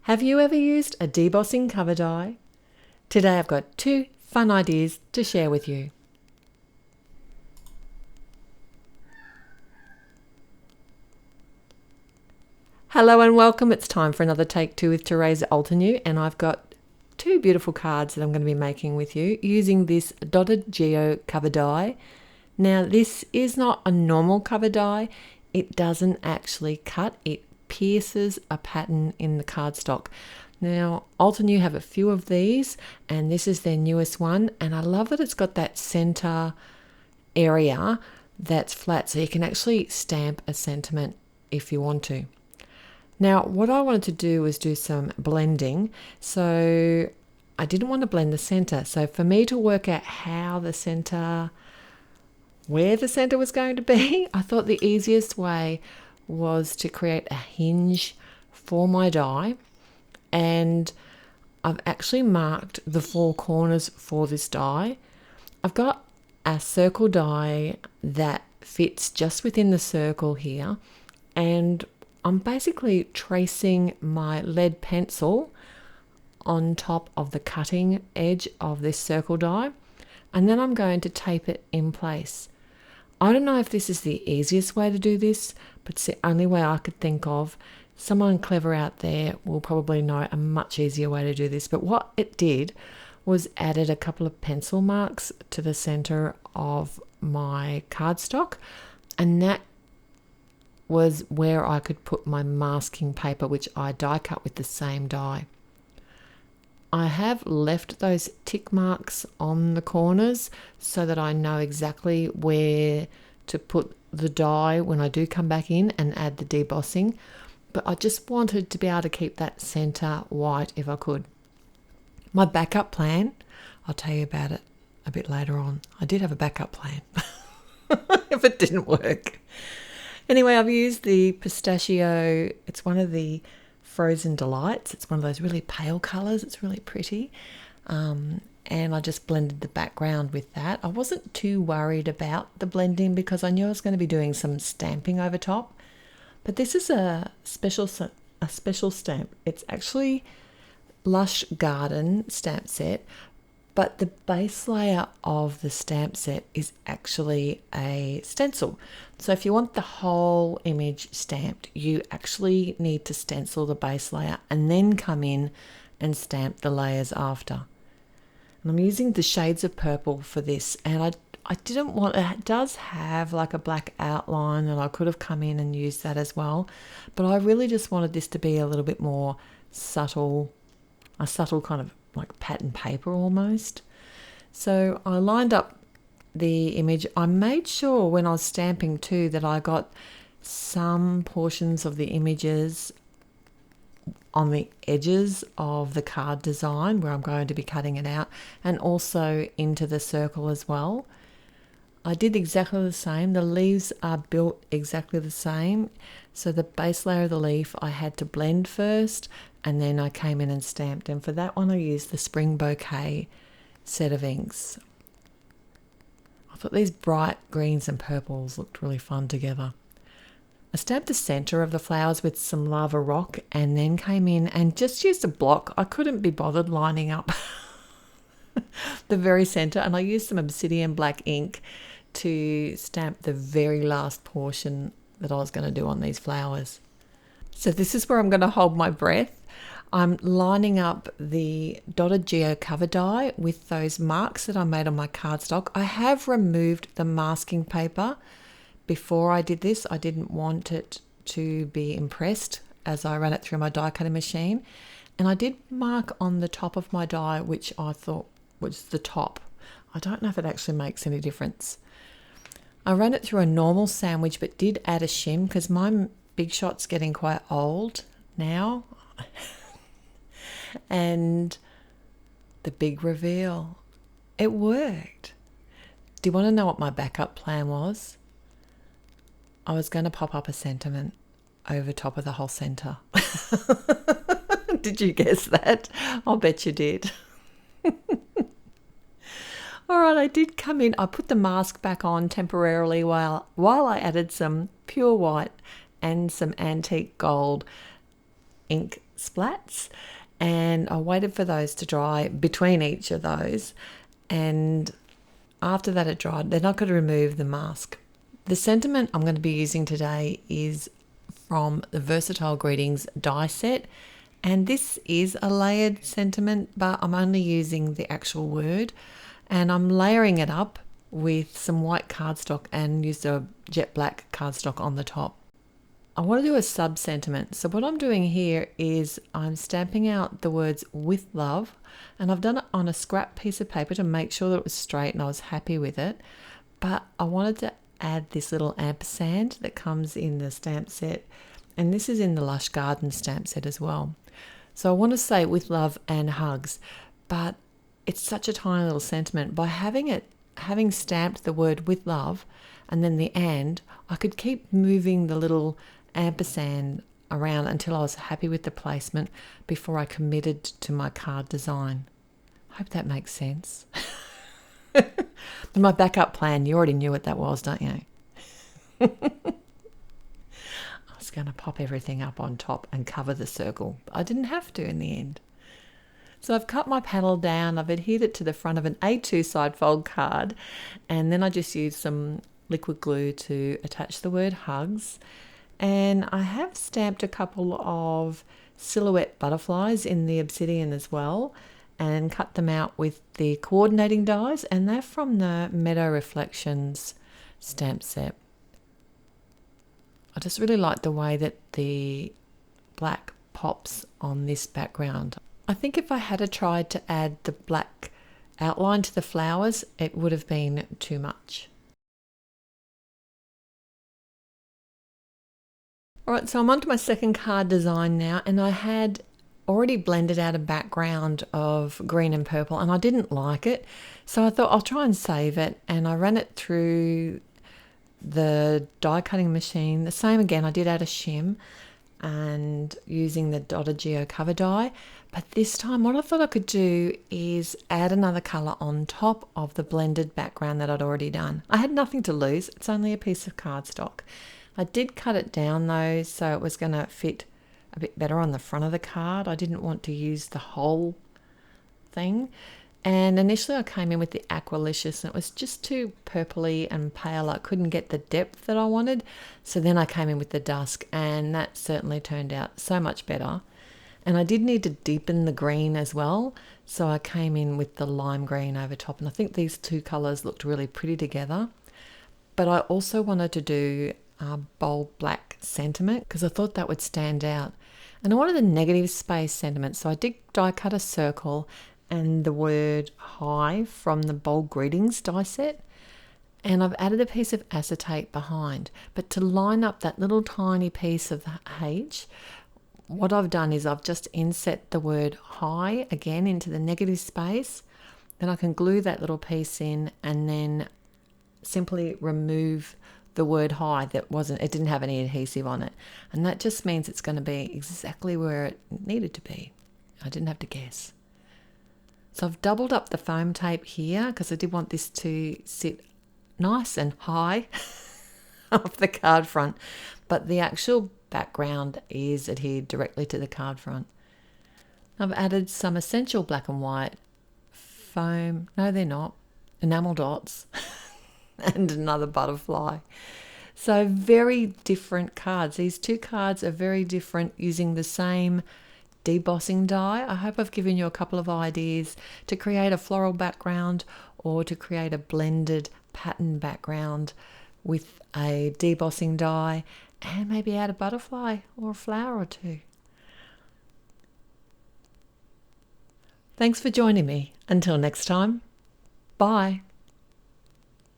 Have you ever used a debossing cover die? Today I've got 2 fun ideas to share with you. Hello and welcome. It's time for another Take 2 with Therese Altenew, and I've got 2 beautiful cards that I'm going to be making with you using this dotted geo cover die. Now this is not a normal cover die. It doesn't actually cut, it pierces a pattern in the cardstock. Now Altenew have a few of these and this is their newest one, and I love that it's got that center area that's flat so you can actually stamp a sentiment if you want to. Now what I wanted to do was do some blending, so I didn't want to blend the center. So for me to work out where the center was going to be, I thought the easiest way was to create a hinge for my die, and I've actually marked the 4 corners for this die. I've got a circle die that fits just within the circle here, and I'm basically tracing my lead pencil on top of the cutting edge of this circle die, and then I'm going to tape it in place. I don't know if this is the easiest way to do this, but it's the only way I could think of. Someone clever out there will probably know a much easier way to do this, but what it did was added a couple of pencil marks to the center of my cardstock, and that was where I could put my masking paper, which I die cut with the same die. I have left those tick marks on the corners so that I know exactly where to put the die when I do come back in and add the debossing, but I just wanted to be able to keep that center white if I could. My backup plan, I'll tell you about it a bit later on. I did have a backup plan if it didn't work. Anyway, I've used the pistachio. It's one of the Frozen Delights. It's one of those really pale colours. It's really pretty. And I just blended the background with that. I wasn't too worried about the blending because I knew I was going to be doing some stamping over top. But this is a special stamp. It's actually Lush Garden stamp set, but the base layer of the stamp set is actually a stencil. So if you want the whole image stamped, you actually need to stencil the base layer and then come in and stamp the layers after. And I'm using the shades of purple for this, and I didn't want, it does have like a black outline and I could have come in and used that as well, but I really just wanted this to be a little bit more subtle, a subtle kind of like pattern paper almost. So I lined up the image. I made sure when I was stamping too that I got some portions of the images on the edges of the card design where I'm going to be cutting it out, and also into the circle as well. I did exactly the same. The leaves are built exactly the same. So the base layer of the leaf I had to blend first, and then I came in and stamped. And for that one I used the Spring Bouquet set of inks. I thought these bright greens and purples looked really fun together. I stamped the center of the flowers with some lava rock and then came in and just used a block. I couldn't be bothered lining up the very center, and I used some obsidian black ink to stamp the very last portion that I was going to do on these flowers. So this is where I'm going to hold my breath. I'm lining up the dotted geo cover die with those marks that I made on my cardstock. I have removed the masking paper before I did this. I didn't want it to be impressed as I ran it through my die cutting machine. And I did mark on the top of my die, which I thought was the top. I don't know if it actually makes any difference. I ran it through a normal sandwich but did add a shim because my Big Shot's getting quite old now. And the big reveal, it worked. Do you want to know what my backup plan was? I was going to pop up a sentiment over top of the whole center. Did you guess that? I'll bet you did. All right, I did come in. I put the mask back on temporarily while I added some pure white and some antique gold ink splats, and I waited for those to dry between each of those, and after that it dried, then I could remove the mask. The sentiment I'm going to be using today is from the Versatile Greetings die set, and this is a layered sentiment, but I'm only using the actual word, and I'm layering it up with some white cardstock and used a jet black cardstock on the top. I want to do a sub sentiment. So what I'm doing here is I'm stamping out the words with love, and I've done it on a scrap piece of paper to make sure that it was straight and I was happy with it. But I wanted to add this little ampersand that comes in the stamp set, and this is in the Lush Garden stamp set as well. So I want to say with love and hugs, but it's such a tiny little sentiment. By having stamped the word with love and then the and, I could keep moving the little ampersand around until I was happy with the placement before I committed to my card design. Hope that makes sense. My backup plan, you already knew what that was, don't you? I was going to pop everything up on top and cover the circle, but I didn't have to in the end. So I've cut my panel down, I've adhered it to the front of an A2 side fold card, and then I just used some liquid glue to attach the word hugs. And I have stamped a couple of silhouette butterflies in the obsidian as well, and cut them out with the coordinating dies, and they're from the Meadow Reflections stamp set. I just really like the way that the black pops on this background. I think if I had tried to add the black outline to the flowers, it would have been too much. Alright, so I'm on to my second card design now, and I had already blended out a background of green and purple, and I didn't like it, so I thought I'll try and save it, and I ran it through the die cutting machine. The same again, I did add a shim and using the Dotted Geo cover die, but this time what I thought I could do is add another colour on top of the blended background that I'd already done. I had nothing to lose, it's only a piece of cardstock. I did cut it down though, so it was going to fit a bit better on the front of the card. I didn't want to use the whole thing. And initially I came in with the Aqualicious, and it was just too purpley and pale. I couldn't get the depth that I wanted. So then I came in with the Dusk, and that certainly turned out so much better. And I did need to deepen the green as well. So I came in with the lime green over top, and I think these two colours looked really pretty together. But I also wanted to do a bold black sentiment because I thought that would stand out. And I wanted a negative space sentiment. So I did die cut a circle and the word hi from the Bold Greetings die set, and I've added a piece of acetate behind. But to line up that little tiny piece of the H, what I've done is I've just inset the word hi again into the negative space. Then I can glue that little piece in and then simply remove the word hi it didn't have any adhesive on it, and that just means it's going to be exactly where it needed to be. I didn't have to guess. So I've doubled up the foam tape here because I did want this to sit nice and high off the card front, but the actual background is adhered directly to the card front. I've added some essential black and white foam, no they're not, enamel dots and another butterfly. So very different cards. These two cards are very different using the same debossing die. I hope I've given you a couple of ideas to create a floral background or to create a blended pattern background with a debossing die, and maybe add a butterfly or a flower or two. Thanks for joining me. Until next time, bye.